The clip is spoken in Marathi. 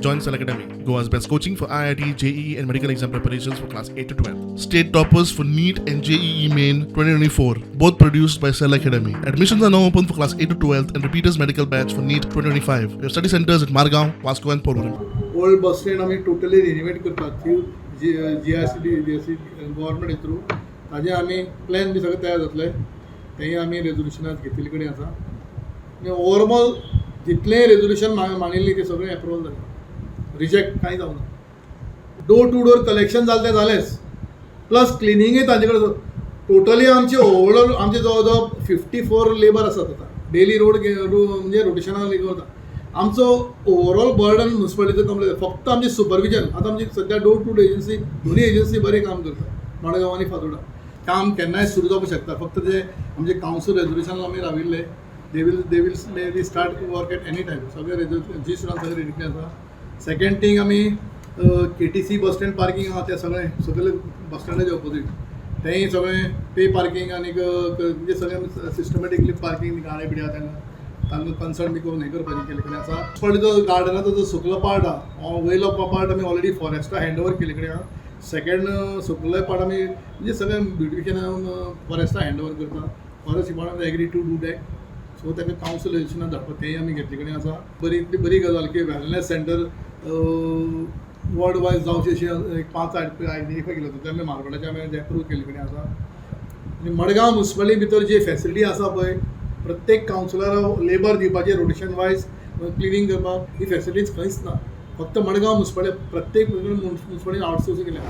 Join Cell Academy, Goa's best coaching for IIT, JEE, and medical exam preparations for class 8 to 12. State toppers for NEET and JEE Main 2024, both produced by Cell Academy. Admissions are now open for class 8 to 12 and repeaters medical batch for NEET 2025. We have study centers at Margao, Vasco, and Porvorim. Old bus stand आमी टोटली रिनोवेट करतात ती GIC गव्हर्मेंट थ्रू ताजे आमी प्लॅन बी सगळे तयार जातले तेही आमी रेजोल्युशनात घेतले कडेन आसा आनी ओवरऑल जितले रेजोल्युशन मांडिल्ली ते सगळे एप्रूवल जाले रिजेक्ट कांय जावना डोर टू डोर कलेक्शन जालें तें जालेंच प्लस क्लिनिंगूय तांचे कडेन टोटली आमचे ओवरऑल आमचे जवळ जवळ 54 लेबर आसात आतां डेली रोड म्हणजे रोटेशनाक करता आमचो ओवरऑल बर्डन म्युनिसिपालिटीचो कंप्लीट फक्त आमचे सुपरविजन आतां आमची सध्या डोर टू डोर एजन्सी दोन्ही एजन्सी बरें काम करता मडगांव आनी फातोर्डा काम केन्नाय सुरू जावपाक शकता फक्त जे आमचे कावन्सिल रेजोल्युशन आमी राविल्ले they will start work at any time सगळे जी स्टुडंट सगळे रेडी आसा सेकंड थिंग आमी KTC बस स्टँड पार्किंग आहा ते सगळे बस स्टँडाच्या ऑपोजीट तेंय सगळें पे पार्किंग आनी म्हणजे सगळें सिस्टमॅटिकली पार्किंग गाडे बिडे आहा तांकां कन्सर्न बी करून हें करपाचें केले कडेन आसा पण जो गार्डनाचो जो सुकलो पार्ट आहा वयलो पार्ट आमी ऑलरेडी फॉरेस्टा हँड ओवर केले कडेन आहा सेकंड सुकलो पार्ट आमी म्हणजे सगळें ब्युटिफिकेशन फॉरेस्टा हँड ओवर करता forest department agree to do that so तांकां कावन्सिल रेजोल्युशनाक धाडपा तेंय आमी घेतले कडेन आसा बरी गजाल की वेलनेस सेंटर वर्ल्ड वायज जावचे अशी एक 5 आयडेंटिफाय केले ते आमी मारवाडाचे आमी एप्रूव केले कडेन आसा आनी मडगांव म्युनिसिपालिटी भितर जी फेसिलिटी आसा पळय प्रत्येक कावन्सिलराक लेबर दिवपाचे रोटेशन वायज क्लिनिंग करपाक ही फेसिलिटीज खंयच ना फक्त मडगांव म्युनिसिपालिटी प्रत्येक म्युनिसिपालिटी आउटसोर्सिंग केल्या